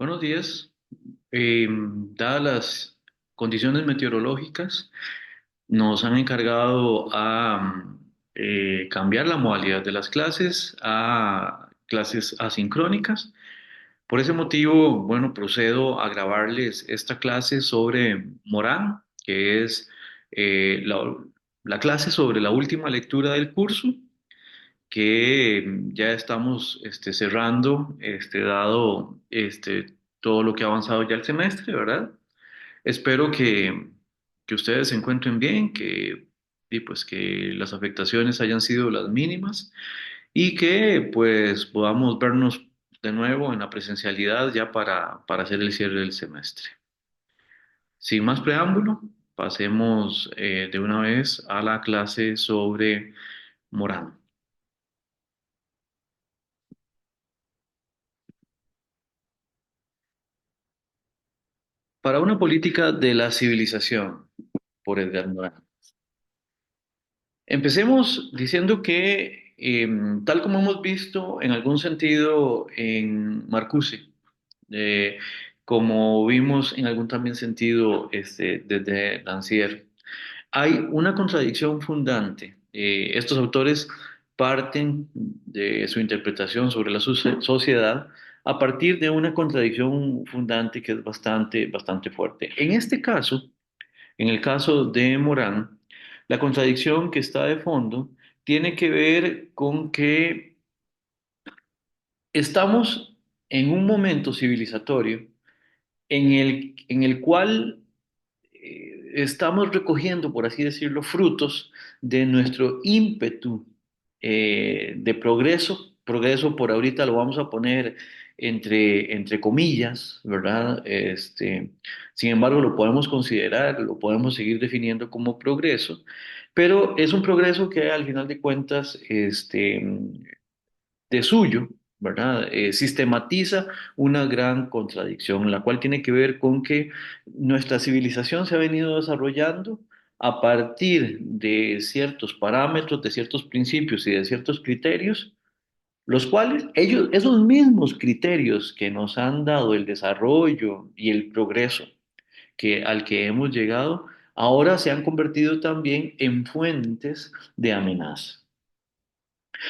Buenos días. Dadas las condiciones meteorológicas, nos han encargado a cambiar la modalidad de las clases a clases asincrónicas. Por ese motivo, bueno, procedo a grabarles esta clase sobre Morán, que es la clase sobre la última lectura del curso que ya estamos cerrando, dado todo lo que ha avanzado ya el semestre, ¿verdad? Espero que ustedes se encuentren bien, y pues que las afectaciones hayan sido las mínimas y que pues podamos vernos de nuevo en la presencialidad ya para hacer el cierre del semestre. Sin más preámbulo, pasemos de una vez a la clase sobre Morán. Para una política de la civilización, por Edgar Morin. Empecemos diciendo que, tal como hemos visto en algún sentido en Marcuse, eh, como vimos en algún también sentido desde Rancière, hay una contradicción fundante. Estos autores parten de su interpretación sobre la sociedad a partir de una contradicción fundante que es bastante fuerte. En el caso de Morán, la contradicción que está de fondo tiene que ver con que estamos en un momento civilizatorio en el cual estamos recogiendo, por así decirlo, frutos de nuestro ímpetu de progreso. Progreso por ahorita lo vamos a poner entre comillas, ¿verdad? Sin embargo, lo podemos considerar, lo podemos seguir definiendo como progreso, pero es un progreso que al final de cuentas, de suyo, ¿verdad? Sistematiza una gran contradicción, la cual tiene que ver con que nuestra civilización se ha venido desarrollando a partir de ciertos parámetros, de ciertos principios y de ciertos criterios, los cuales esos mismos criterios que nos han dado el desarrollo y el progreso al que hemos llegado, ahora se han convertido también en fuentes de amenaza.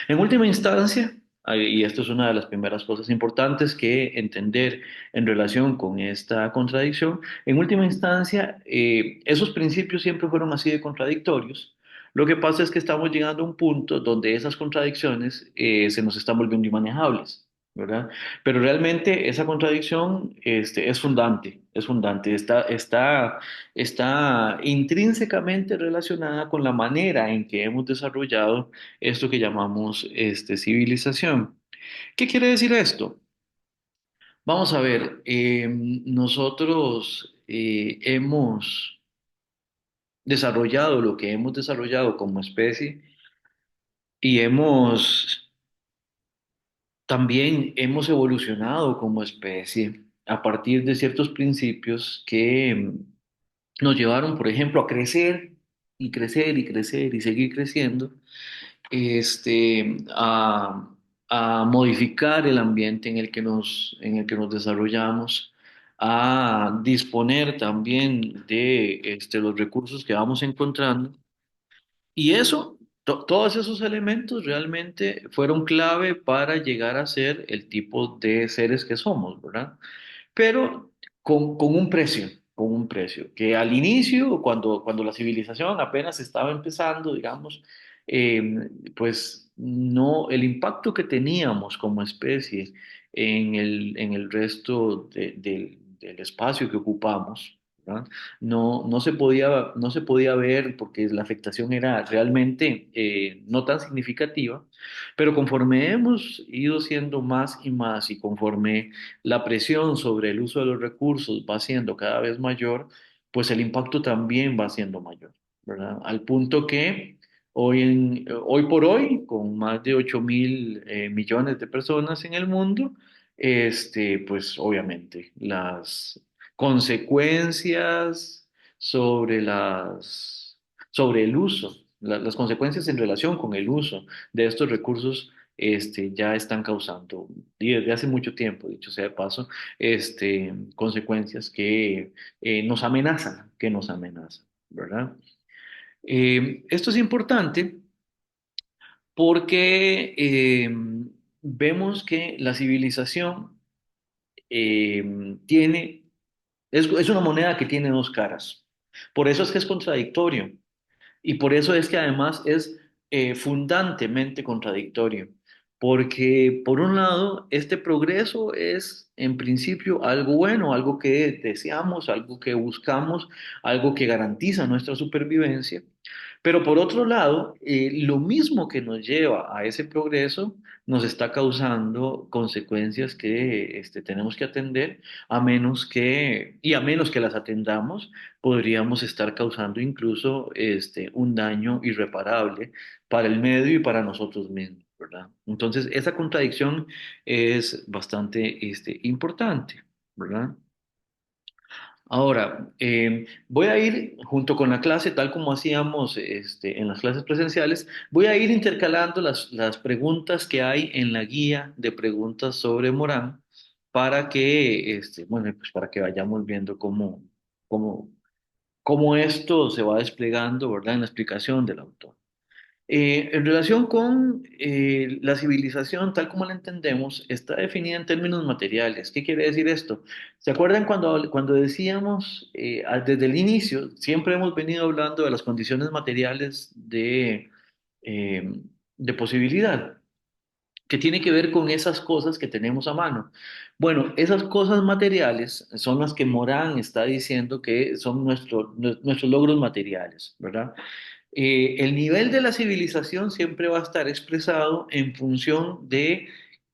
En última instancia, y esto es una de las primeras cosas importantes que entender en relación con esta contradicción, en última instancia, esos principios siempre fueron así de contradictorios. Lo que pasa es que estamos llegando a un punto donde esas contradicciones se nos están volviendo inmanejables, ¿verdad? Pero realmente esa contradicción es fundante, está intrínsecamente relacionada con la manera en que hemos desarrollado esto que llamamos civilización. ¿Qué quiere decir esto? Vamos a ver, nosotros hemos desarrollado lo que hemos desarrollado como especie y también hemos evolucionado como especie a partir de ciertos principios que nos llevaron, por ejemplo, a crecer y crecer y crecer y seguir creciendo este, a, a modificar el ambiente en el que nos desarrollamos, a disponer también de los recursos que vamos encontrando. Y todos esos elementos realmente fueron clave para llegar a ser el tipo de seres que somos, ¿verdad? Pero con un precio, que al inicio, cuando la civilización apenas estaba empezando, digamos, pues no, el impacto que teníamos como especie en el resto del espacio que ocupamos, ¿verdad? No se podía ver porque la afectación era realmente no tan significativa, pero conforme hemos ido siendo más y más y conforme la presión sobre el uso de los recursos va siendo cada vez mayor, pues el impacto también va siendo mayor, ¿verdad? Al punto que hoy por hoy, con más de 8.000 millones de personas en el mundo, pues obviamente las consecuencias sobre sobre el uso, las consecuencias en relación con el uso de estos recursos ya están causando, y desde hace mucho tiempo, dicho sea de paso, consecuencias que nos amenazan, ¿verdad? Esto es importante porque vemos que la civilización tiene, es una moneda que tiene dos caras. Por eso es que es contradictorio. Y por eso es que además es fundantemente contradictorio, porque por un lado, este progreso es en principio algo bueno, algo que deseamos, algo que buscamos, algo que garantiza nuestra supervivencia, pero por otro lado, lo mismo que nos lleva a ese progreso nos está causando consecuencias que tenemos que atender, y a menos que las atendamos, podríamos estar causando incluso un daño irreparable para el medio y para nosotros mismos, ¿verdad? Entonces, esa contradicción es bastante importante, ¿verdad? Ahora, voy a ir junto con la clase, tal como hacíamos en las clases presenciales, voy a ir intercalando las preguntas que hay en la guía de preguntas sobre Morán para que, bueno, pues para que vayamos viendo cómo, cómo esto se va desplegando, ¿verdad? En la explicación del autor. En relación con la civilización, tal como la entendemos, está definida en términos materiales. ¿Qué quiere decir esto? ¿Se acuerdan cuando decíamos desde el inicio, siempre hemos venido hablando de las condiciones materiales eh, de posibilidad, que tiene que ver con esas cosas que tenemos a mano? Bueno, esas cosas materiales son las que Morán está diciendo que son nuestros logros materiales, ¿verdad? El nivel de la civilización siempre va a estar expresado en función de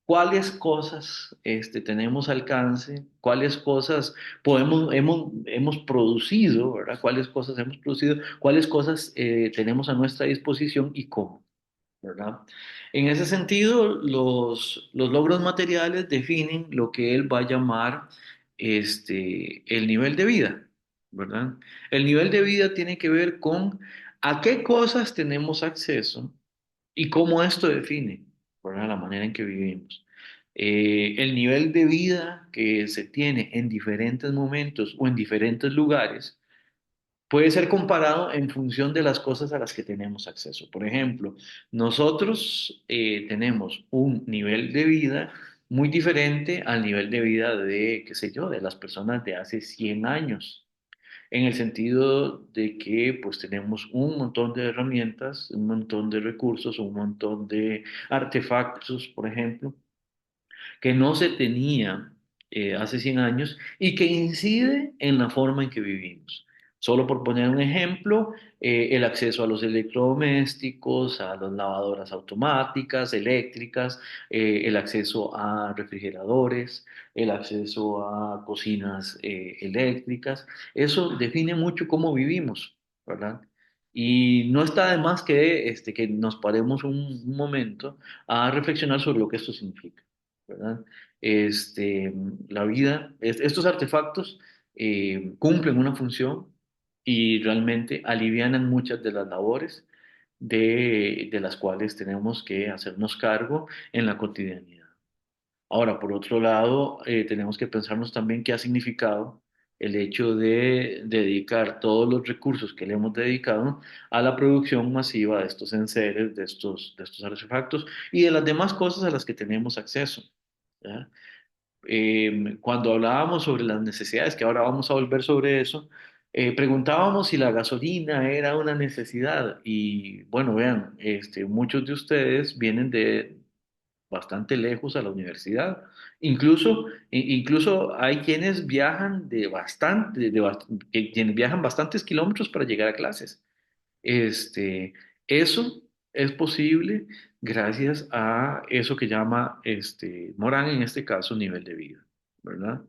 cuáles cosas tenemos alcance, cuáles cosas hemos producido, ¿verdad? Cuáles cosas hemos producido, cuáles cosas tenemos a nuestra disposición y cómo, ¿verdad? En ese sentido, los logros materiales definen lo que él va a llamar el nivel de vida, ¿verdad? El nivel de vida tiene que ver con a qué cosas tenemos acceso y cómo esto define, ¿verdad? La manera en que vivimos. El nivel de vida que se tiene en diferentes momentos o en diferentes lugares puede ser comparado en función de las cosas a las que tenemos acceso. Por ejemplo, nosotros tenemos un nivel de vida muy diferente al nivel de vida de, qué sé yo, de las personas de hace 100 años, en el sentido de que pues tenemos un montón de herramientas, un montón de recursos, un montón de artefactos, por ejemplo, que no se tenía hace 100 años y que incide en la forma en que vivimos. Solo por poner un ejemplo, el acceso a los electrodomésticos, a las lavadoras automáticas, eléctricas, el acceso a refrigeradores, el acceso a cocinas eléctricas, eso define mucho cómo vivimos, ¿verdad? Y no está de más que nos paremos un momento a reflexionar sobre lo que esto significa, ¿verdad? La vida, estos artefactos cumplen una función y realmente alivianan muchas de las labores de las cuales tenemos que hacernos cargo en la cotidianidad. Ahora, por otro lado, tenemos que pensarnos también qué ha significado el hecho de dedicar todos los recursos que le hemos dedicado a la producción masiva de estos enseres, de estos artefactos y de las demás cosas a las que tenemos acceso. ¿Ya? Cuando hablábamos sobre las necesidades, que ahora vamos a volver sobre eso, preguntábamos si la gasolina era una necesidad. Y bueno, vean, muchos de ustedes vienen de bastante lejos a la universidad. Incluso hay quienes viajan quienes viajan bastantes kilómetros para llegar a clases. Este, Eso es posible gracias a eso que llama Morán, en este caso, nivel de vida, ¿verdad?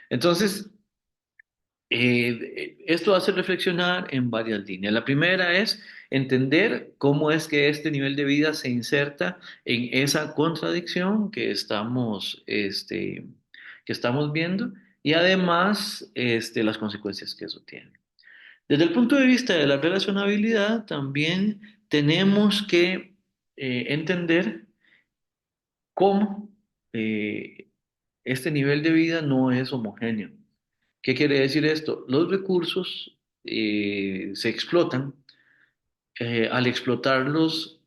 Entonces, esto hace reflexionar en varias líneas. La primera es entender cómo es que este nivel de vida se inserta en esa contradicción que estamos viendo y además las consecuencias que eso tiene. Desde el punto de vista de la relacionabilidad, también tenemos que entender cómo eh, este nivel de vida no es homogéneo. ¿Qué quiere decir esto? Los recursos se explotan. Al explotarlos,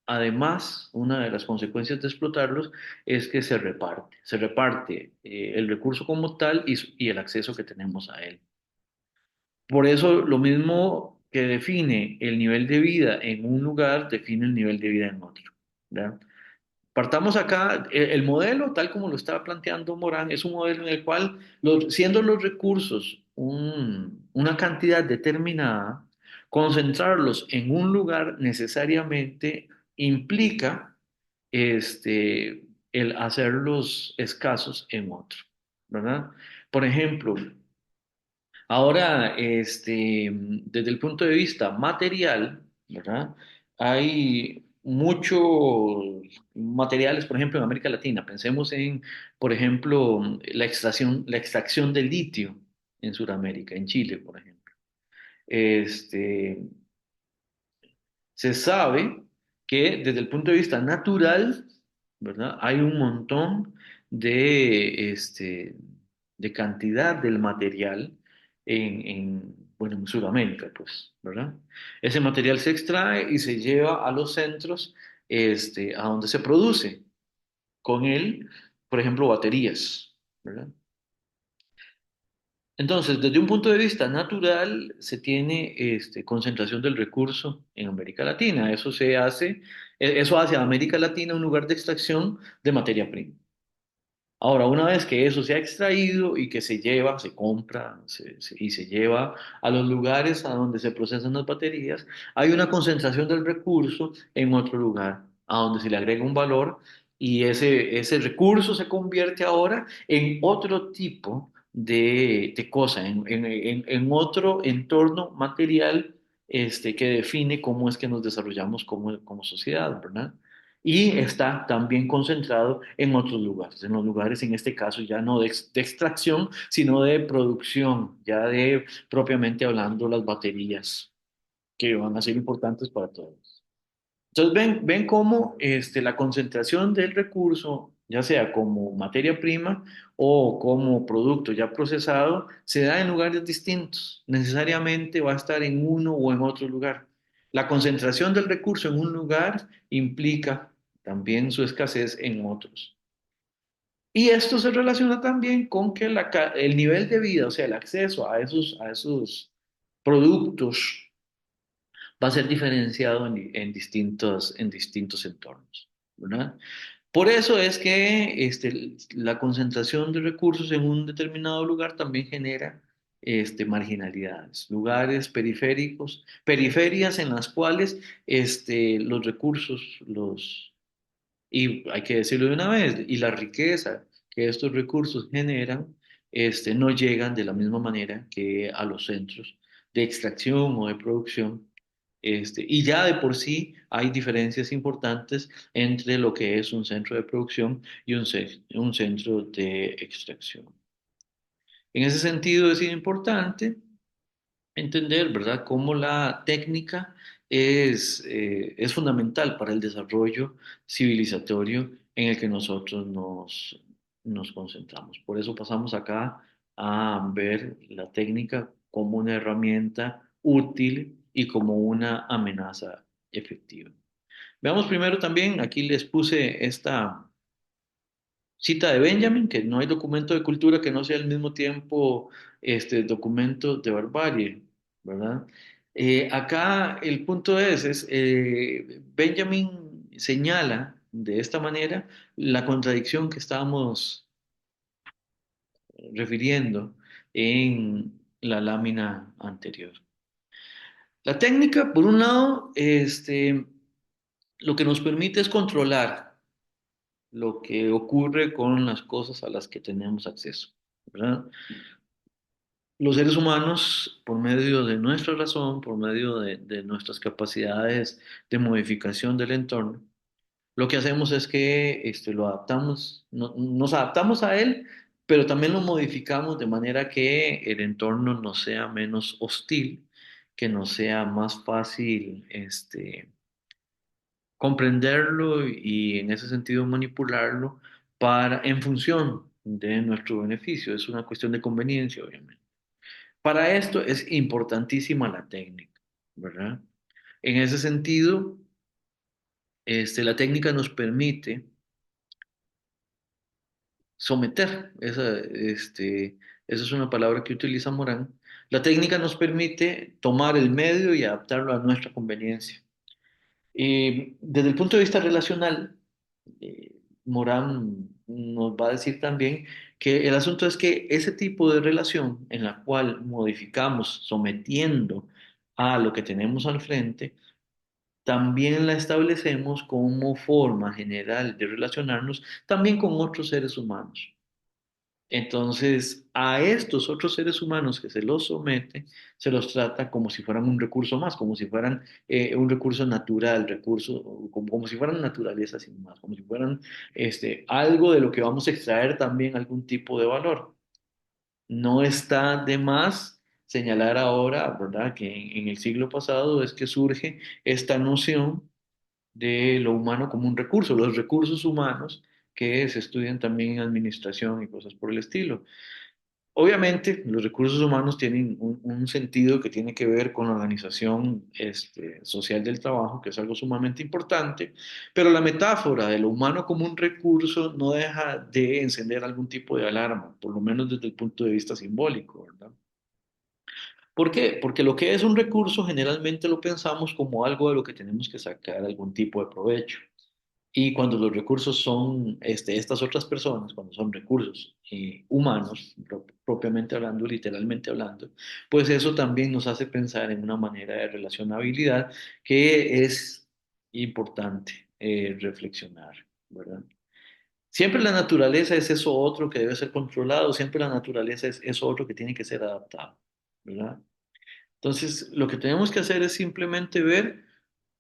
además, una de las consecuencias de explotarlos es que se reparte. Se reparte el recurso como tal y el acceso que tenemos a él. Por eso, lo mismo que define el nivel de vida en un lugar, define el nivel de vida en otro. ¿Ya? Partamos acá, el modelo, tal como lo estaba planteando Morán, es un modelo en el cual, siendo los recursos una cantidad determinada, concentrarlos en un lugar necesariamente implica el hacerlos escasos en otro, ¿verdad? Por ejemplo, ahora, desde el punto de vista material, ¿verdad? Hay muchos materiales, por ejemplo, en América Latina. Pensemos en, por ejemplo, la extracción de litio en Sudamérica, en Chile, por ejemplo. Este, Se sabe que desde el punto de vista natural, ¿verdad? Hay un montón de cantidad del material bueno, en Sudamérica, pues, ¿verdad? Ese material se extrae y se lleva a los centros, a donde se produce con él, por ejemplo, baterías, ¿verdad? Entonces, desde un punto de vista natural, se tiene concentración del recurso en América Latina. Eso hace a América Latina un lugar de extracción de materia prima. Ahora, una vez que eso se ha extraído y que se lleva, se compra y se lleva a los lugares a donde se procesan las baterías, hay una concentración del recurso en otro lugar, a donde se le agrega un valor y ese recurso se convierte ahora en otro tipo de cosa, en otro entorno material que define cómo es que nos desarrollamos como sociedad, ¿verdad? Y está también concentrado en los lugares en este caso ya no de extracción, sino de producción, ya de propiamente hablando las baterías, que van a ser importantes para todos. Entonces ven cómo la concentración del recurso, ya sea como materia prima o como producto ya procesado, se da en lugares distintos. Necesariamente va a estar en uno o en otro lugar. La concentración del recurso en un lugar implica también su escasez en otros. Y esto se relaciona también con que el nivel de vida, o sea, el acceso a esos productos va a ser diferenciado en distintos entornos, ¿verdad? Por eso es que la concentración de recursos en un determinado lugar también genera marginalidades, lugares periféricos, periferias en las cuales los recursos, y hay que decirlo de una vez, y la riqueza que estos recursos generan, no llegan de la misma manera que a los centros de extracción o de producción. Y ya de por sí hay diferencias importantes entre lo que es un centro de producción y un centro de extracción. En ese sentido es importante entender, ¿verdad?, cómo la técnica es fundamental para el desarrollo civilizatorio en el que nosotros nos concentramos. Por eso pasamos acá a ver la técnica como una herramienta útil y como una amenaza efectiva. Veamos primero también, aquí les puse esta cita de Benjamin, que no hay documento de cultura que no sea al mismo tiempo documento de barbarie, ¿verdad? Acá el punto Benjamin señala de esta manera la contradicción que estábamos refiriendo en la lámina anterior. La técnica, por un lado, lo que nos permite es controlar lo que ocurre con las cosas a las que tenemos acceso, ¿verdad? Los seres humanos, por medio de nuestra razón, por medio de nuestras capacidades de modificación del entorno, lo que hacemos es que lo adaptamos, nos adaptamos a él, pero también lo modificamos de manera que el entorno nos sea menos hostil, que nos sea más fácil comprenderlo y en ese sentido manipularlo en función de nuestro beneficio. Es una cuestión de conveniencia, obviamente. Para esto es importantísima la técnica, ¿verdad? En ese sentido, la técnica nos permite someter, esa es una palabra que utiliza Morán. La técnica nos permite tomar el medio y adaptarlo a nuestra conveniencia. Desde el punto de vista relacional, Morán nos va a decir también que el asunto es que ese tipo de relación en la cual modificamos sometiendo a lo que tenemos al frente, también la establecemos como forma general de relacionarnos también con otros seres humanos. Entonces, a estos otros seres humanos que se los somete, se los trata como si fueran un recurso más, como si fueran un recurso natural, como si fueran naturaleza sin más, como si fueran algo de lo que vamos a extraer también algún tipo de valor. No está de más señalar ahora, ¿verdad?, que en el siglo pasado es que surge esta noción de lo humano como un recurso, los recursos humanos que se estudian también en administración y cosas por el estilo. Obviamente, los recursos humanos tienen un sentido que tiene que ver con la organización social del trabajo, que es algo sumamente importante, pero la metáfora de lo humano como un recurso no deja de encender algún tipo de alarma, por lo menos desde el punto de vista simbólico, ¿verdad? ¿Por qué? Porque lo que es un recurso generalmente lo pensamos como algo de lo que tenemos que sacar algún tipo de provecho. Y cuando los recursos son estas otras personas, cuando son recursos humanos, propiamente hablando, literalmente hablando, pues eso también nos hace pensar en una manera de relacionabilidad que es importante reflexionar, ¿verdad? Siempre la naturaleza es eso otro que debe ser controlado, siempre la naturaleza es eso otro que tiene que ser adaptado, ¿verdad? Entonces, lo que tenemos que hacer es simplemente ver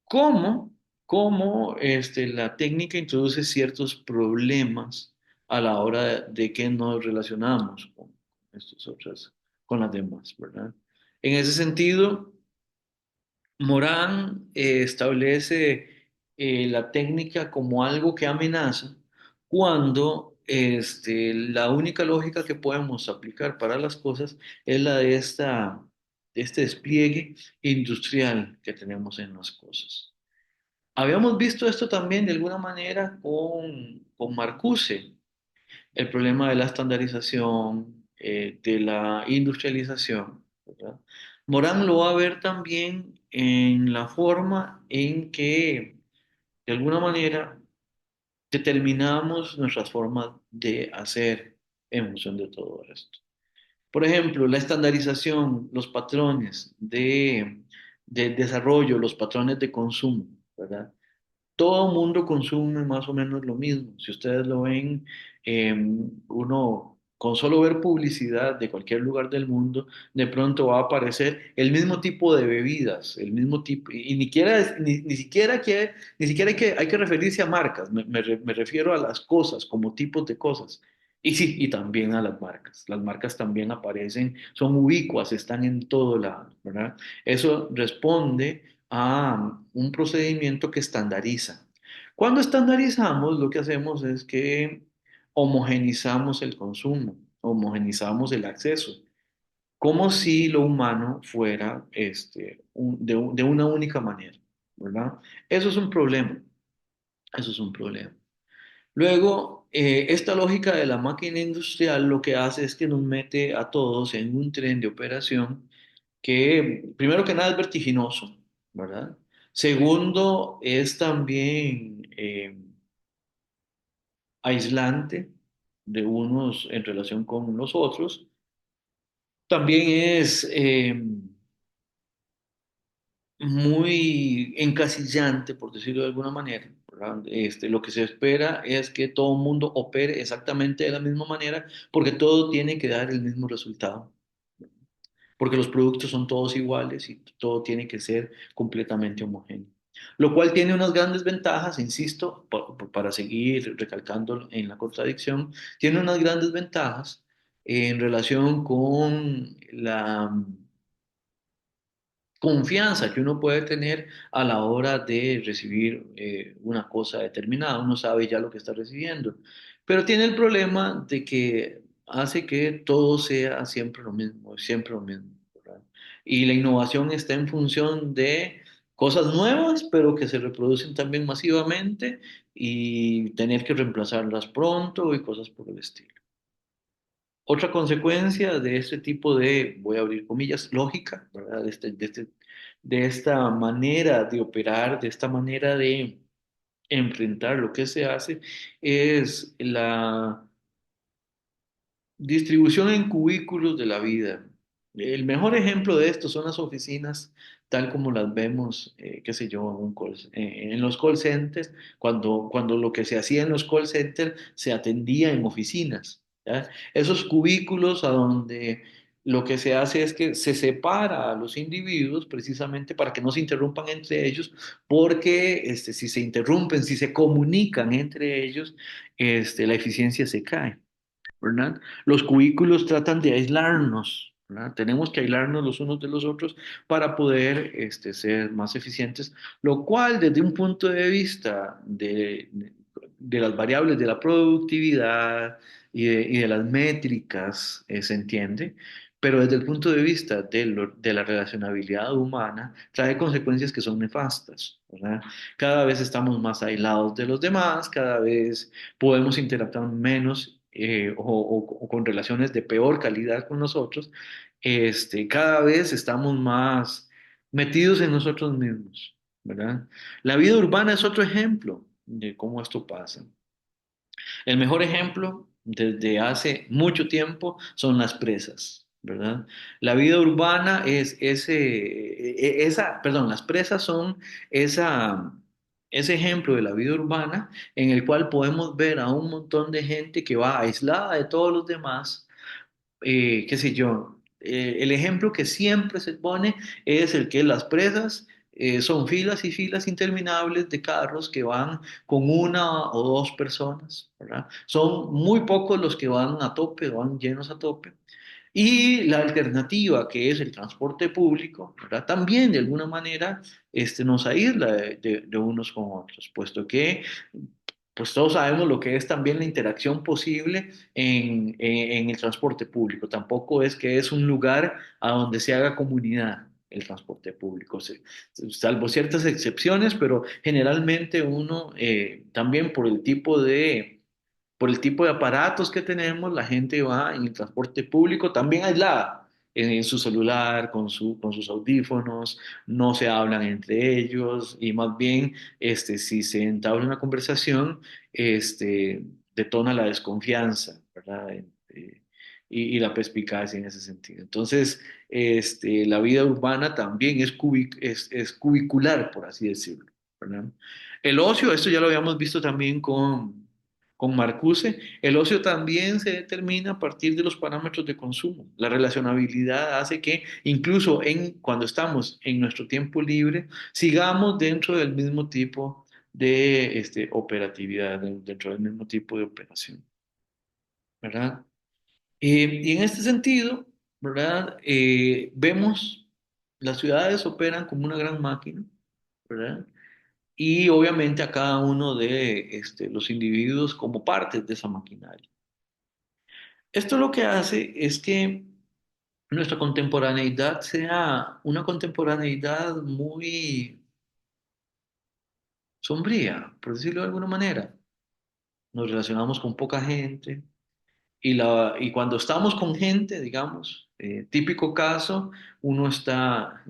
cómo, cómo la técnica introduce ciertos problemas a la hora de que nos relacionamos con estos otras, con las demás, ¿verdad? En ese sentido, Morán establece la técnica como algo que amenaza cuando la única lógica que podemos aplicar para las cosas es la de este despliegue industrial que tenemos en las cosas. Habíamos visto esto también de alguna manera con Marcuse, el problema de la estandarización, de la industrialización, ¿verdad? Morán lo va a ver también en la forma en que, de alguna manera, determinamos nuestras formas de hacer en función de todo esto. Por ejemplo, la estandarización, los patrones de desarrollo, los patrones de consumo, ¿verdad? Todo mundo consume más o menos lo mismo. Si ustedes lo ven, uno con solo ver publicidad de cualquier lugar del mundo, de pronto va a aparecer el mismo tipo de bebidas, el mismo tipo, y ni siquiera hay que referirse a marcas, me refiero a las cosas como tipos de cosas. Y sí, y también a las marcas. Las marcas también aparecen, son ubicuas, están en todo lado, ¿verdad? Eso responde a un procedimiento que estandariza. Cuando estandarizamos, lo que hacemos es que homogenizamos el consumo, homogenizamos el acceso, como si lo humano fuera de una única manera, ¿verdad? Eso es un problema, eso es un problema. Luego, esta lógica de la máquina industrial lo que hace es que nos mete a todos en un tren de operación que, primero que nada, es vertiginoso, ¿verdad? Segundo, es también aislante de unos en relación con los otros. También es muy encasillante, por decirlo de alguna manera, ¿verdad? Lo que se espera es que todo el mundo opere exactamente de la misma manera porque todo tiene que dar el mismo resultado, porque los productos son todos iguales y todo tiene que ser completamente homogéneo. Lo cual tiene unas grandes ventajas, insisto, para seguir recalcando en la contradicción, tiene unas grandes ventajas en relación con confianza que uno puede tener a la hora de recibir una cosa determinada. Uno sabe ya lo que está recibiendo, pero tiene el problema de que hace que todo sea siempre lo mismo, ¿verdad? Y la innovación está en función de cosas nuevas, pero que se reproducen también masivamente y tener que reemplazarlas pronto y cosas por el estilo. Otra consecuencia de este tipo de, voy a abrir comillas, lógica, ¿verdad? De esta manera de operar, de esta manera de enfrentar lo que se hace, es la distribución en cubículos de la vida. El mejor ejemplo de esto son las oficinas, tal como las vemos, qué sé yo, en los call centers, cuando lo que se hacía en los call centers se atendía en oficinas, ¿ya? Esos cubículos a donde lo que se hace es que se separa a los individuos precisamente para que no se interrumpan entre ellos, porque si se interrumpen, si se comunican entre ellos, la eficiencia se cae. ¿Verdad? Los cubículos tratan de aislarnos, ¿verdad? Tenemos que aislarnos los unos de los otros para poder ser más eficientes, lo cual desde un punto de vista de las variables de la productividad y de las métricas se entiende, pero desde el punto de vista de la relacionabilidad humana trae consecuencias que son nefastas, ¿verdad? Cada vez estamos más aislados de los demás, cada vez podemos interactuar menos o con relaciones de peor calidad con nosotros, cada vez estamos más metidos en nosotros mismos, ¿verdad? La vida urbana es otro ejemplo de cómo esto pasa. El mejor ejemplo desde hace mucho tiempo son las presas, ¿verdad? La vida urbana es perdón, las presas son esa, ese ejemplo de la vida urbana en el cual podemos ver a un montón de gente que va aislada de todos los demás, qué sé yo, el ejemplo que siempre se pone es el que las presas son filas y filas interminables de carros que van con una o dos personas, ¿verdad? Son muy pocos los que van a tope, van llenos a tope. Y la alternativa, que es el transporte público, ¿verdad? También de alguna manera nos aísla de unos con otros, puesto que pues todos sabemos lo que es también la interacción posible en el transporte público. Tampoco es que es un lugar a donde se haga comunidad el transporte público, salvo ciertas excepciones, pero generalmente uno también por el tipo de aparatos que tenemos, la gente va en el transporte público también aislada, en su celular, con sus audífonos, no se hablan entre ellos y más bien, si se entabla una conversación, detona la desconfianza, ¿verdad? Y la perspicacia en ese sentido. Entonces, la vida urbana también es cubicular, por así decirlo, ¿verdad? El ocio, esto ya lo habíamos visto también con Marcuse, el ocio también se determina a partir de los parámetros de consumo. La relacionabilidad hace que incluso cuando estamos en nuestro tiempo libre, sigamos dentro del mismo tipo de operatividad, dentro del mismo tipo de operación, ¿verdad? Y en este sentido, ¿verdad? Vemos las ciudades operan como una gran máquina, ¿verdad? Y obviamente a cada uno de los individuos como partes de esa maquinaria. Esto lo que hace es que nuestra contemporaneidad sea una contemporaneidad muy sombría, por decirlo de alguna manera. Nos relacionamos con poca gente y cuando estamos con gente, digamos, típico caso, uno está.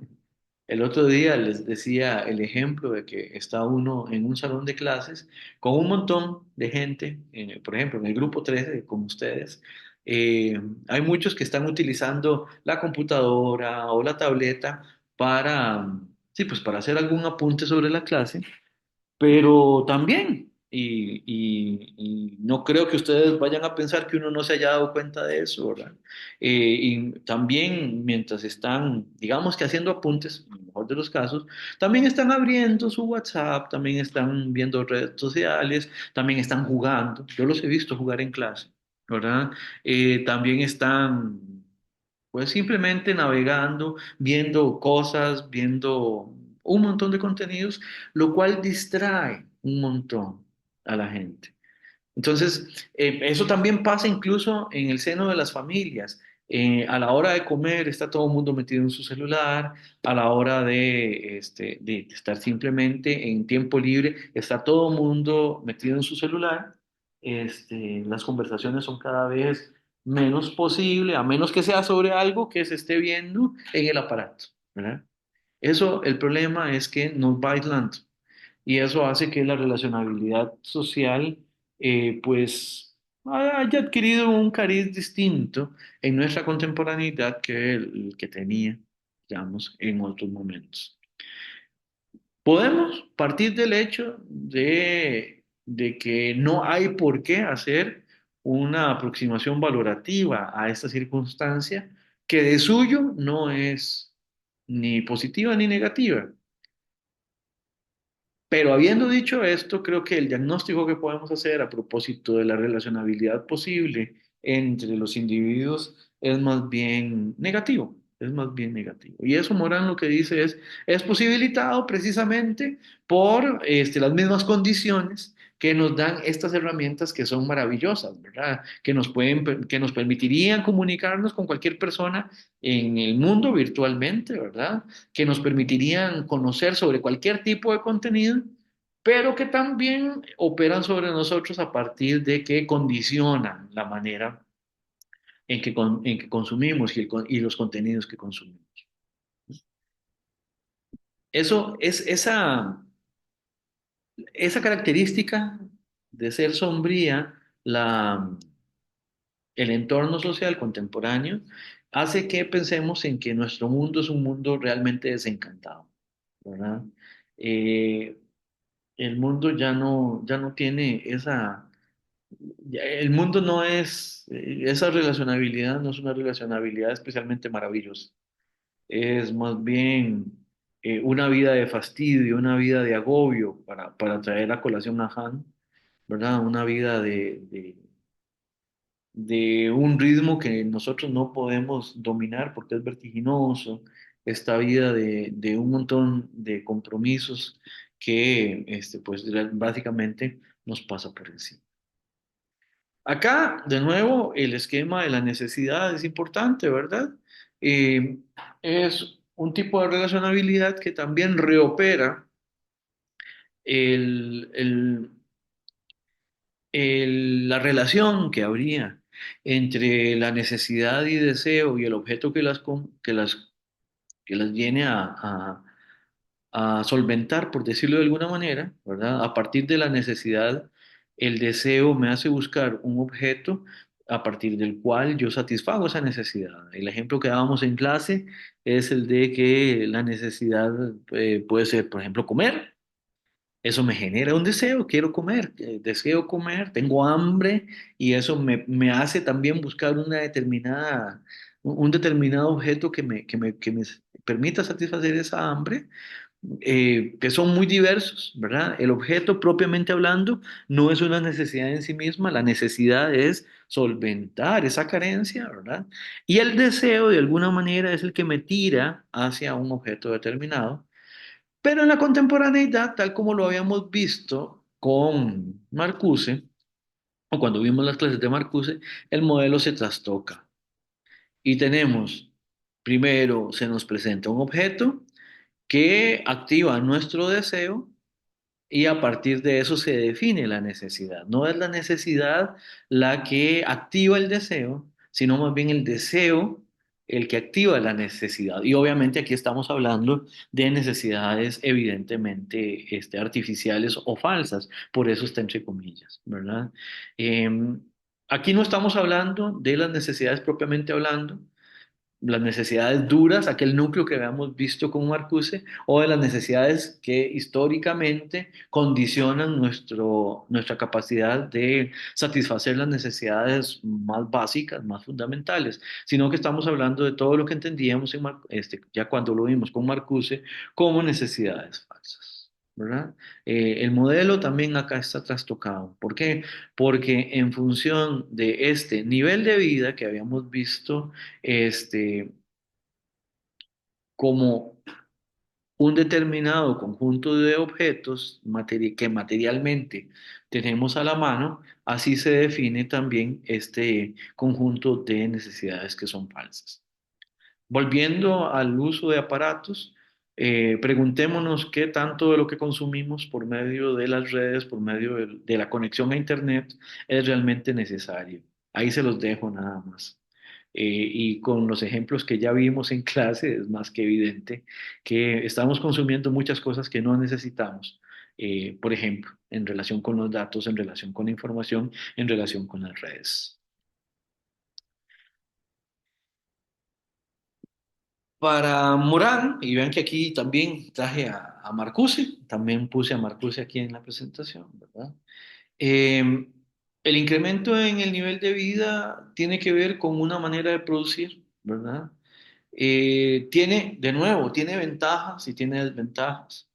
El otro día les decía el ejemplo de que está uno en un salón de clases con un montón de gente, por ejemplo, en el grupo 13, como ustedes. Hay muchos que están utilizando la computadora o la tableta para, sí, pues para hacer algún apunte sobre la clase, pero también, y no creo que ustedes vayan a pensar que uno no se haya dado cuenta de eso, ¿verdad? Y también mientras están, digamos que haciendo apuntes, en el mejor de los casos, también están abriendo su WhatsApp, también están viendo redes sociales, también están jugando. Yo los he visto jugar en clase, ¿verdad? También están Pues simplemente navegando, viendo cosas, viendo un montón de contenidos, lo cual distrae un montón a la gente. Entonces, eso también pasa incluso en el seno de las familias. A la hora de comer está todo el mundo metido en su celular, a la hora de estar simplemente en tiempo libre, está todo el mundo metido en su celular. Las conversaciones son cada vez menos posible, a menos que sea sobre algo que se esté viendo en el aparato, ¿verdad? Eso, el problema es que nos va aislando y eso hace que la relacionabilidad social pues haya adquirido un cariz distinto en nuestra contemporaneidad que el que tenía, digamos, en otros momentos. Podemos partir del hecho de que no hay por qué hacer una aproximación valorativa a esta circunstancia que de suyo no es ni positiva ni negativa. Pero habiendo dicho esto, creo que el diagnóstico que podemos hacer a propósito de la relacionabilidad posible entre los individuos es más bien negativo, es más bien negativo. Y eso Morán lo que dice es posibilitado precisamente por las mismas condiciones que nos dan estas herramientas que son maravillosas, ¿verdad? Que nos permitirían comunicarnos con cualquier persona en el mundo virtualmente, ¿verdad? Que nos permitirían conocer sobre cualquier tipo de contenido, pero que también operan sobre nosotros a partir de que condicionan la manera en que consumimos y los contenidos que consumimos. Eso es esa característica de ser sombría, el entorno social contemporáneo, hace que pensemos en que nuestro mundo es un mundo realmente desencantado, ¿verdad? Eh, el mundo ya no tiene el mundo no es, esa relacionabilidad no es una relacionabilidad especialmente maravillosa. Es más bien una vida de fastidio, una vida de agobio, para traer a colación a Han, ¿verdad? Una vida de un ritmo que nosotros no podemos dominar porque es vertiginoso, esta vida de un montón de compromisos que pues básicamente nos pasa por encima. Acá, de nuevo, el esquema de la necesidad es importante, ¿verdad? Eh, es un tipo de relacionabilidad que también reopera el, el- la relación que habría entre la necesidad y deseo y el objeto que las viene a solventar, por decirlo de alguna manera, ¿verdad? A partir de la necesidad, el deseo me hace buscar un objeto a partir del cual yo satisfago esa necesidad. El ejemplo que dábamos en clase es el de que la necesidad puede ser, por ejemplo, comer. Eso me genera un deseo, quiero comer, deseo comer, tengo hambre y eso me hace también buscar un determinado objeto que me permita satisfacer esa hambre, que son muy diversos, ¿verdad? El objeto propiamente hablando no es una necesidad en sí misma, la necesidad es solventar esa carencia, ¿verdad? Y el deseo de alguna manera es el que me tira hacia un objeto determinado. Pero en la contemporaneidad, tal como lo habíamos visto con Marcuse, o cuando vimos las clases de Marcuse, el modelo se trastoca. Y tenemos, primero, se nos presenta un objeto que activa nuestro deseo y a partir de eso se define la necesidad. No es la necesidad la que activa el deseo, sino más bien el deseo el que activa la necesidad. Y obviamente aquí estamos hablando de necesidades evidentemente artificiales o falsas, por eso está entre comillas, ¿verdad? Em, Aquí no estamos hablando de las necesidades propiamente hablando, las necesidades duras, aquel núcleo que habíamos visto con Marcuse, o de las necesidades que históricamente condicionan nuestra capacidad de satisfacer las necesidades más básicas, más fundamentales, sino que estamos hablando de todo lo que entendíamos ya cuando lo vimos con Marcuse como necesidades falsas. ¿verdad? El modelo también acá está trastocado. ¿Por qué? Porque en función de este nivel de vida que habíamos visto, este, como un determinado conjunto de objetos que materialmente tenemos a la mano, así se define también este conjunto de necesidades que son falsas. Volviendo al uso de aparatos, preguntémonos qué tanto de lo que consumimos por medio de las redes, por medio de la conexión a Internet, es realmente necesario. Ahí se los dejo nada más. Y con los ejemplos que ya vimos en clase, es más que evidente que estamos consumiendo muchas cosas que no necesitamos. Por ejemplo, en relación con los datos, en relación con la información, en relación con las redes. Para Morán, y vean que aquí también traje a Marcuse, también puse a Marcuse aquí en la presentación, ¿verdad? Eh, el incremento en el nivel de vida tiene que ver con una manera de producir, ¿verdad? Tiene, de nuevo, tiene ventajas y tiene desventajas.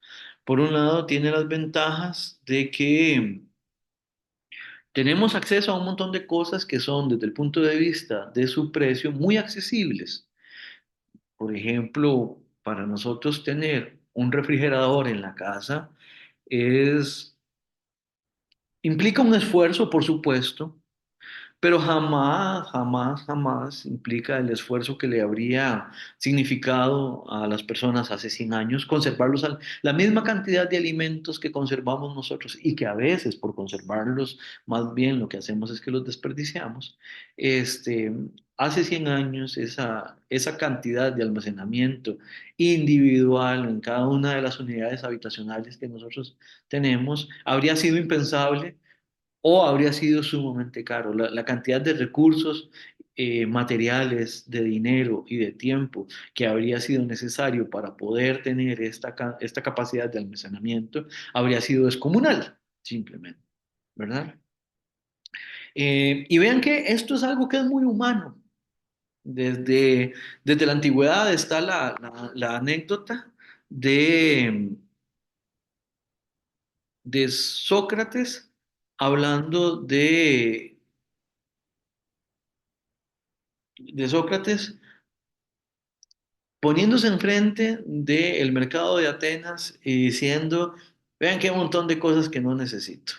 Por un lado, tiene las ventajas de que tenemos acceso a un montón de cosas que son, desde el punto de vista de su precio, muy accesibles. Por ejemplo, para nosotros tener un refrigerador en la casa es, implica un esfuerzo, por supuesto, pero jamás, jamás, jamás implica el esfuerzo que le habría significado a las personas hace 100 años conservarlos la misma cantidad de alimentos que conservamos nosotros y que a veces por conservarlos más bien lo que hacemos es que los desperdiciamos. Este, hace 100 años esa cantidad de almacenamiento individual en cada una de las unidades habitacionales que nosotros tenemos habría sido impensable o habría sido sumamente caro. La cantidad de recursos materiales, de dinero y de tiempo que habría sido necesario para poder tener esta capacidad de almacenamiento habría sido descomunal, simplemente, ¿verdad? Y vean que esto es algo que es muy humano. Desde la antigüedad está la anécdota de, de Sócrates hablando de Sócrates poniéndose enfrente del mercado de Atenas y diciendo, vean qué montón de cosas que no necesito.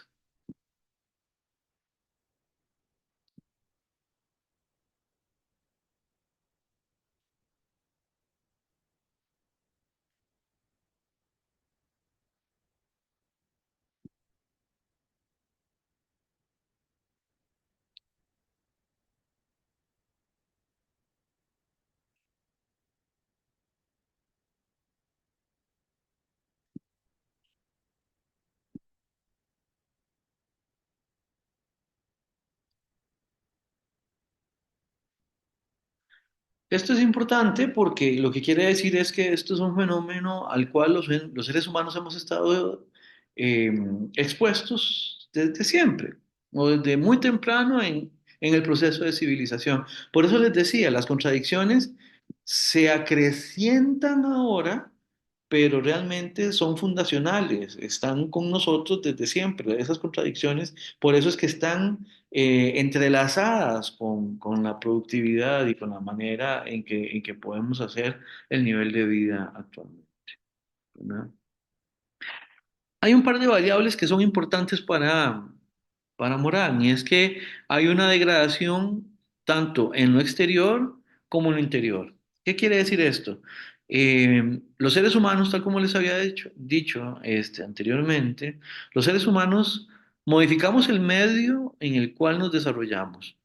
Esto es importante porque lo que quiere decir es que esto es un fenómeno al cual los seres humanos hemos estado eh, expuestos desde siempre, o desde muy temprano en el proceso de civilización. Por eso les decía, las contradicciones se acrecientan ahora, pero realmente son fundacionales, están con nosotros desde siempre, esas contradicciones, por eso es que están entrelazadas con la productividad y con la manera en que podemos hacer el nivel de vida actualmente, ¿verdad? Hay un par de variables que son importantes para Morán, y es que hay una degradación tanto en lo exterior como en lo interior. ¿Qué quiere decir esto? Los seres humanos, tal como les había dicho anteriormente, los seres humanos modificamos el medio en el cual nos desarrollamos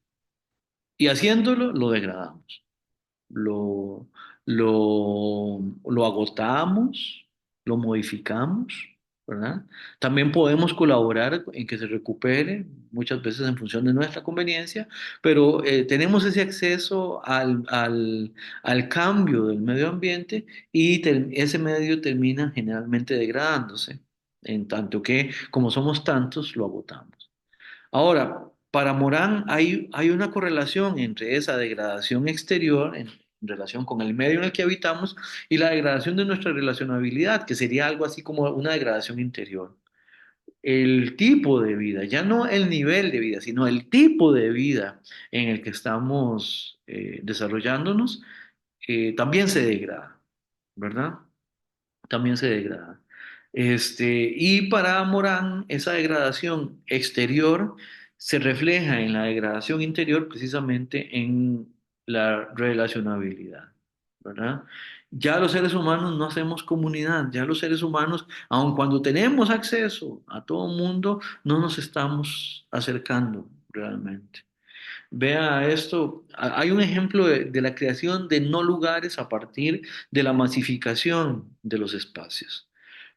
y haciéndolo lo degradamos lo, lo agotamos, lo modificamos, ¿verdad? También podemos colaborar en que se recupere, muchas veces en función de nuestra conveniencia, pero tenemos ese acceso al cambio del medio ambiente y ese medio termina generalmente degradándose, en tanto que como somos tantos, lo agotamos. Ahora, para Morán hay una correlación entre esa degradación exterior, en relación con el medio en el que habitamos y la degradación de nuestra relacionabilidad, que sería algo así como una degradación interior. El tipo de vida, ya no el nivel de vida, sino el tipo de vida en el que estamos desarrollándonos, también se degrada, ¿verdad? También se degrada. Y para Morán, esa degradación exterior se refleja en la degradación interior precisamente en la relacionabilidad, ¿verdad? Ya los seres humanos no hacemos comunidad, ya los seres humanos, aun cuando tenemos acceso a todo mundo, no nos estamos acercando realmente. Vea esto, hay un ejemplo de la creación de no lugares a partir de la masificación de los espacios.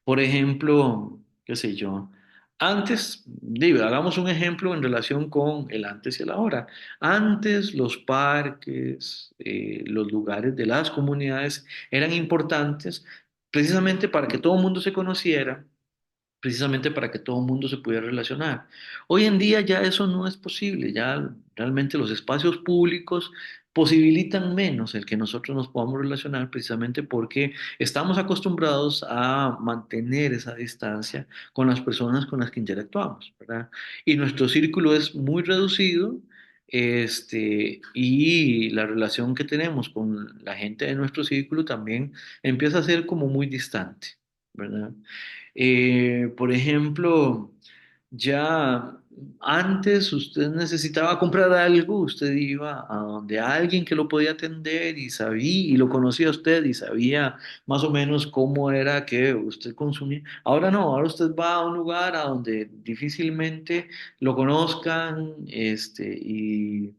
Por ejemplo, qué sé yo, antes, digo, hagamos un ejemplo en relación con el antes y el ahora. Antes los parques, los lugares de las comunidades eran importantes precisamente para que todo el mundo se conociera, precisamente para que todo el mundo se pudiera relacionar. Hoy en día ya eso no es posible, ya realmente los espacios públicos posibilitan menos el que nosotros nos podamos relacionar precisamente porque estamos acostumbrados a mantener esa distancia con las personas con las que interactuamos, ¿verdad? Y nuestro círculo es muy reducido. Y la relación que tenemos con la gente de nuestro círculo también empieza a ser como muy distante, ¿verdad? Por ejemplo, ya antes usted necesitaba comprar algo, usted iba a donde alguien que lo podía atender y sabía, y lo conocía a usted y sabía más o menos cómo era que usted consumía. Ahora no, ahora usted va a un lugar a donde difícilmente lo conozcan, y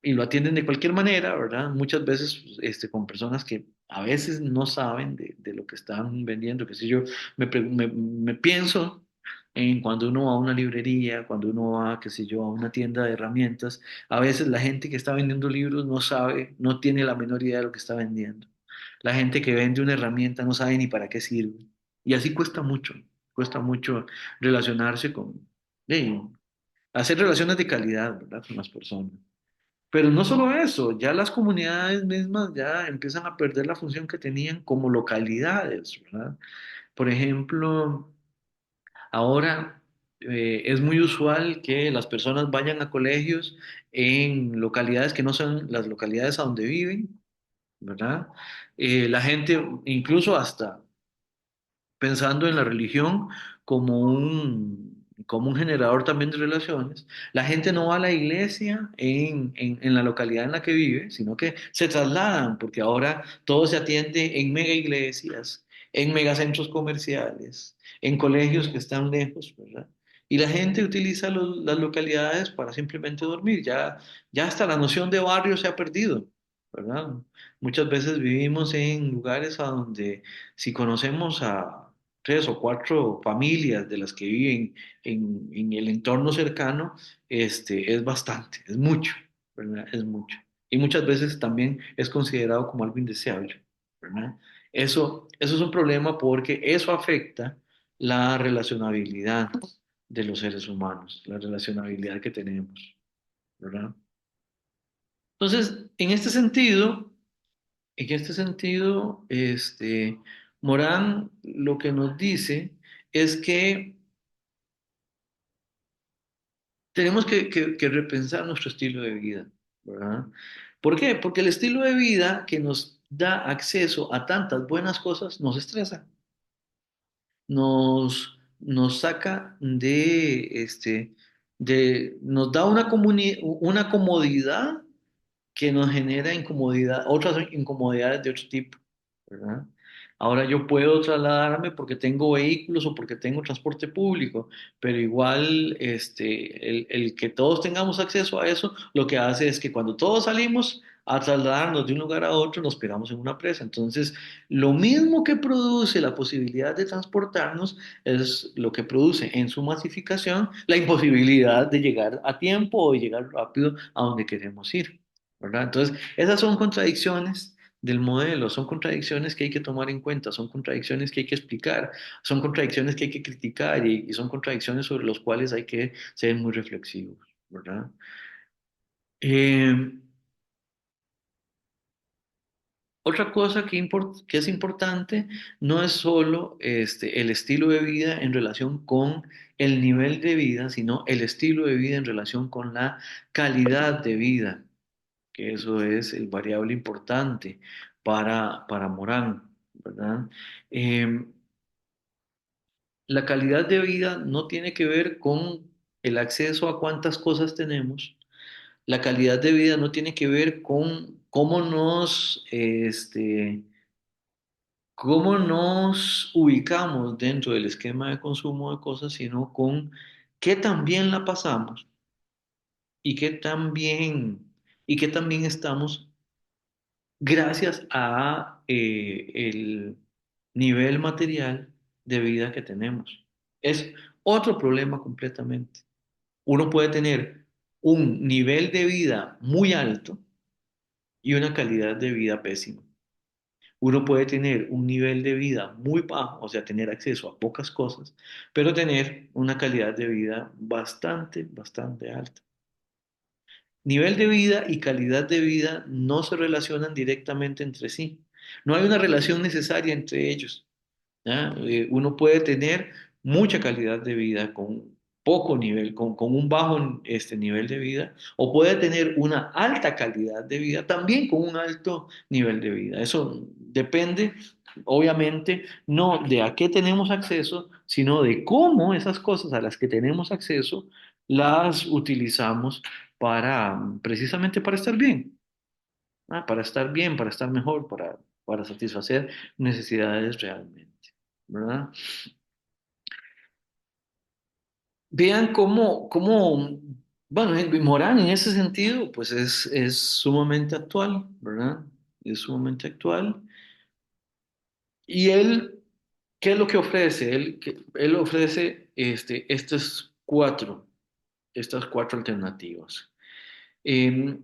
lo atienden de cualquier manera, ¿verdad? Muchas veces con personas que a veces no saben de lo que están vendiendo, qué sé yo, me pienso en cuando uno va a una librería, cuando uno va, qué sé yo, a una tienda de herramientas, a veces la gente que está vendiendo libros no sabe, no tiene la menor idea de lo que está vendiendo. La gente que vende una herramienta no sabe ni para qué sirve. Y así cuesta mucho relacionarse hacer relaciones de calidad, ¿verdad? Con las personas. Pero no solo eso, ya las comunidades mismas ya empiezan a perder la función que tenían como localidades, ¿verdad? Por ejemplo, ahora es muy usual que las personas vayan a colegios en localidades que no son las localidades a donde viven, ¿verdad? La gente, incluso hasta pensando en la religión como un generador también de relaciones. La gente no va a la iglesia en la localidad en la que vive, sino que se trasladan, porque ahora todo se atiende en mega iglesias, en megacentros comerciales, en colegios que están lejos, ¿verdad? Y la gente utiliza las localidades para simplemente dormir. Ya hasta la noción de barrio se ha perdido, ¿verdad? Muchas veces vivimos en lugares a donde si conocemos a tres o cuatro familias de las que viven en el entorno cercano, es bastante, es mucho, ¿verdad? Es mucho. Y muchas veces también es considerado como algo indeseable, ¿verdad? Eso es un problema porque eso afecta la relacionabilidad de los seres humanos, la relacionabilidad que tenemos, ¿verdad? Entonces, en este sentido, Morán lo que nos dice es que tenemos que repensar nuestro estilo de vida, ¿verdad? ¿Por qué? Porque el estilo de vida que nos da acceso a tantas buenas cosas nos estresa, nos saca nos da una comodidad que nos genera incomodidad, otras incomodidades de otro tipo, ¿verdad? Ahora yo puedo trasladarme porque tengo vehículos o porque tengo transporte público, pero igual el que todos tengamos acceso a eso, lo que hace es que cuando todos salimos a trasladarnos de un lugar a otro, nos pegamos en una presa. Entonces, lo mismo que produce la posibilidad de transportarnos es lo que produce en su masificación la imposibilidad de llegar a tiempo o de llegar rápido a donde queremos ir. ¿Verdad? Entonces, esas son contradicciones del modelo, son contradicciones que hay que tomar en cuenta, son contradicciones que hay que explicar, son contradicciones que hay que criticar y son contradicciones sobre las cuales hay que ser muy reflexivos, ¿verdad? Eh, Otra cosa que es importante no es solo el estilo de vida en relación con el nivel de vida, sino el estilo de vida en relación con la calidad de vida, que eso es el variable importante para Morán, ¿verdad? Eh, la calidad de vida no tiene que ver con el acceso a cuántas cosas tenemos. La calidad de vida no tiene que ver con cómo nos ubicamos dentro del esquema de consumo de cosas, sino con qué tan bien la pasamos y y qué tan bien estamos gracias a el nivel material de vida que tenemos. Es otro problema completamente. Uno puede tener un nivel de vida muy alto y una calidad de vida pésima. Uno puede tener un nivel de vida muy bajo, o sea, tener acceso a pocas cosas, pero tener una calidad de vida bastante alta. Nivel de vida y calidad de vida no se relacionan directamente entre sí. No hay una relación necesaria entre ellos. ¿Ya? Uno puede tener mucha calidad de vida con poco nivel, con un bajo nivel de vida, o puede tener una alta calidad de vida también con un alto nivel de vida. Eso depende, obviamente, no de a qué tenemos acceso, sino de cómo esas cosas a las que tenemos acceso las utilizamos precisamente para estar bien. Para estar bien, para estar mejor, para satisfacer necesidades realmente, ¿verdad? Vean bueno, Morán en ese sentido, pues es sumamente actual, ¿verdad? Es sumamente actual. Y él, ¿qué es lo que ofrece? Él ofrece estas cuatro alternativas. Eh,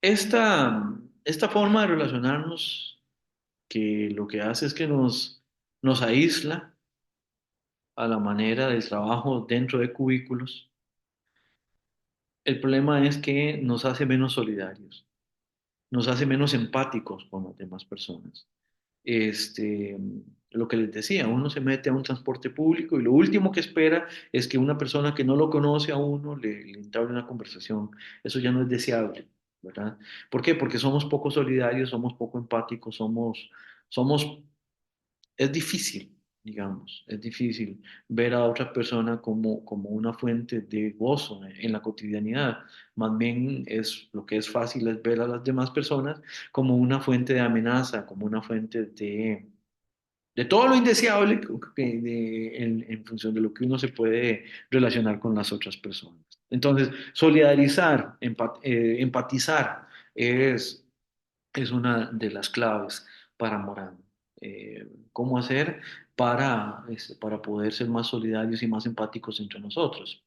esta forma de relacionarnos, que lo que hace es que nos aísla a la manera del trabajo dentro de cubículos. El problema es que nos hace menos solidarios, nos hace menos empáticos con las demás personas. Este, lo que les decía, uno se mete a un transporte público y lo último que espera es que una persona que no lo conoce a uno le entable una conversación. Eso ya no es deseable, ¿verdad? ¿Por qué? Porque somos poco solidarios, somos poco empáticos, somos es difícil, digamos, es difícil ver a otra persona como una fuente de gozo en la cotidianidad. Más bien es lo que es fácil es ver a las demás personas como una fuente de amenaza, como una fuente de todo lo indeseable en función de lo que uno se puede relacionar con las otras personas. Entonces, solidarizar, empatizar es es una de las claves para Morán. ¿Cómo hacer para poder ser más solidarios y más empáticos entre nosotros?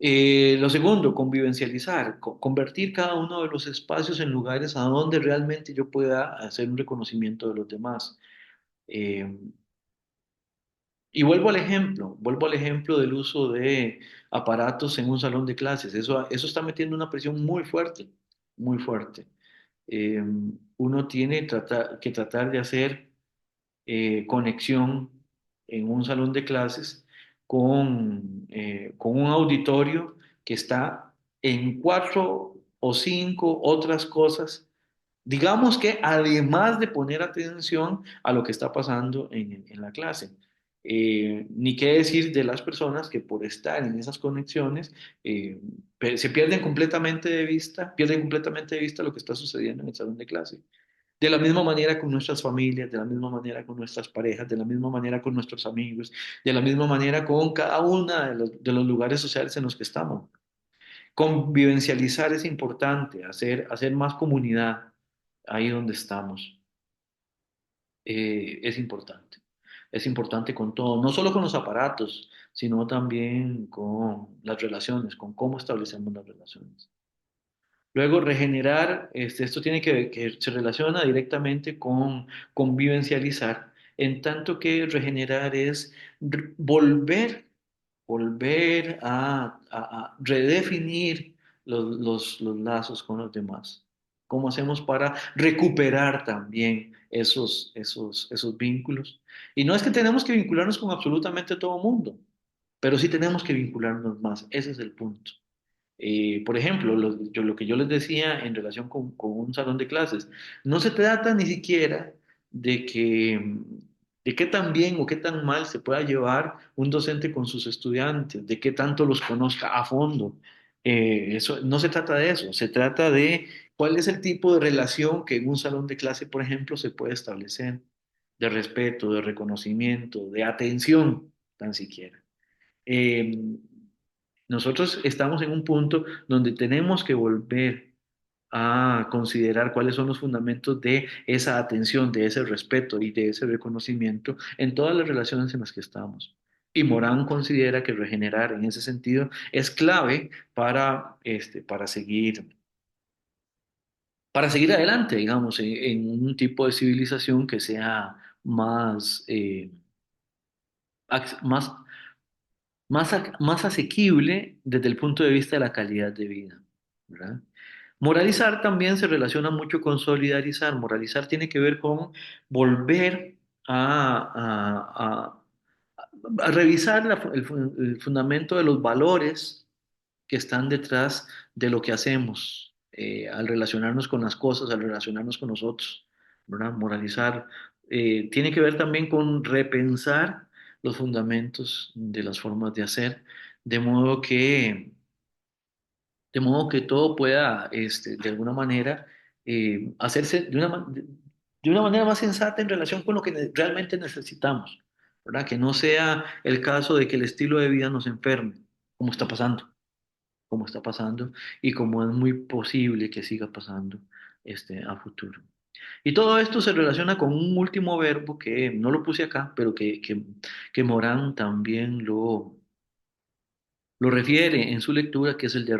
Lo segundo, convivencializar, convertir cada uno de los espacios en lugares a donde realmente yo pueda hacer un reconocimiento de los demás. Eh, y vuelvo al ejemplo del uso de aparatos en un salón de clases. Eso está metiendo una presión muy fuerte, muy fuerte. eh, Uno tiene que tratar de hacer conexión en un salón de clases con un auditorio que está en cuatro o cinco otras cosas. Digamos que además de poner atención a lo que está pasando en la clase. Ni qué decir de las personas que por estar en esas conexiones se pierden completamente de vista lo que está sucediendo en el salón de clase. De la misma manera con nuestras familias, de la misma manera con nuestras parejas, de la misma manera con nuestros amigos, de la misma manera con cada uno de los lugares sociales en los que estamos. Convivencializar es importante, hacer más comunidad ahí donde estamos. Es importante. Es importante con todo, no solo con los aparatos, sino también con las relaciones, con cómo establecemos las relaciones. Luego, regenerar, esto tiene que se relaciona directamente con vivencializar, en tanto que regenerar es volver a redefinir los lazos con los demás. ¿Cómo hacemos para recuperar también esos vínculos? Y no es que tenemos que vincularnos con absolutamente todo mundo, pero sí tenemos que vincularnos más. Ese es el punto. Por ejemplo, lo que yo les decía en relación con un salón de clases, no se trata ni siquiera de de qué tan bien o qué tan mal se pueda llevar un docente con sus estudiantes, de qué tanto los conozca a fondo. Eso, no se trata de eso, se trata de cuál es el tipo de relación que en un salón de clase, por ejemplo, se puede establecer, de respeto, de reconocimiento, de atención, tan siquiera. Eh, Nosotros estamos en un punto donde tenemos que volver a considerar cuáles son los fundamentos de esa atención, de ese respeto y de ese reconocimiento en todas las relaciones en las que estamos. Y Morán considera que regenerar en ese sentido es clave para seguir adelante, digamos, en un tipo de civilización que sea más, más más asequible desde el punto de vista de la calidad de vida, ¿verdad? Moralizar también se relaciona mucho con solidarizar. Moralizar tiene que ver con volver a revisar el fundamento de los valores que están detrás de lo que hacemos al relacionarnos con las cosas, al relacionarnos con nosotros, ¿verdad? Moralizar tiene que ver también con repensar los fundamentos de las formas de hacer, de modo que, de modo que todo pueda, de alguna manera, hacerse de una manera más sensata en relación con lo que realmente necesitamos, ¿verdad? Que no sea el caso de que el estilo de vida nos enferme, como está pasando y como es muy posible que siga pasando a futuro. Y todo esto se relaciona con un último verbo que no lo puse acá, pero que Morán también lo refiere en su lectura, que es el de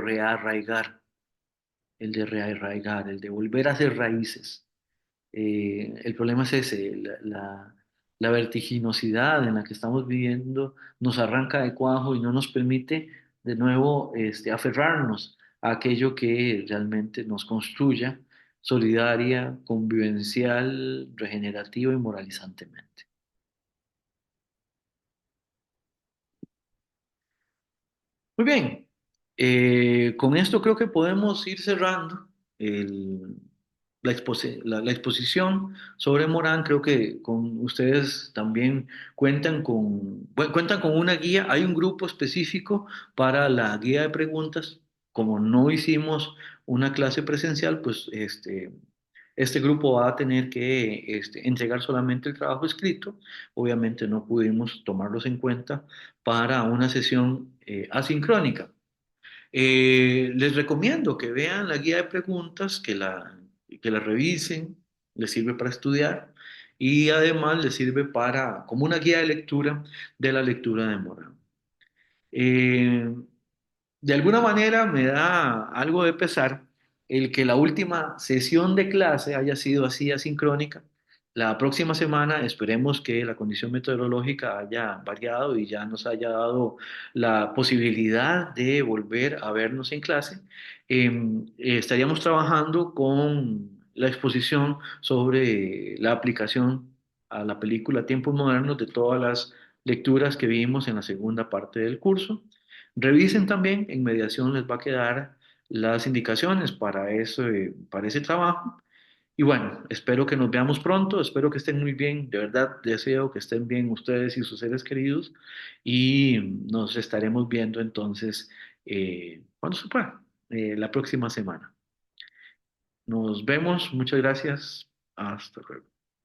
volver a hacer raíces. El problema es ese, la vertiginosidad en la que estamos viviendo nos arranca de cuajo y no nos permite de nuevo aferrarnos a aquello que realmente nos construya solidaria, convivencial, regenerativa y moralizantemente. Muy bien, con esto creo que podemos ir cerrando el- la exposición sobre Morán. Creo que con ustedes también cuentan con una guía. Hay un grupo específico para la guía de preguntas. Como no hicimos una clase presencial, pues este grupo va a tener que entregar solamente el trabajo escrito. Obviamente no pudimos tomarlos en cuenta para una sesión asincrónica. Les recomiendo que vean la guía de preguntas, que la revisen, les sirve para estudiar y además les sirve como una guía de lectura de la lectura de Morán. Eh, de alguna manera me da algo de pesar el que la última sesión de clase haya sido así asincrónica. La próxima semana esperemos que la condición meteorológica haya variado y ya nos haya dado la posibilidad de volver a vernos en clase. Estaríamos trabajando con la exposición sobre la aplicación a la película Tiempos Modernos de todas las lecturas que vimos en la segunda parte del curso. Revisen también, en mediación les va a quedar las indicaciones para ese trabajo. Y bueno, espero que nos veamos pronto, espero que estén muy bien, de verdad deseo que estén bien ustedes y sus seres queridos y nos estaremos viendo entonces cuando se pueda, la próxima semana. Nos vemos, muchas gracias, hasta luego.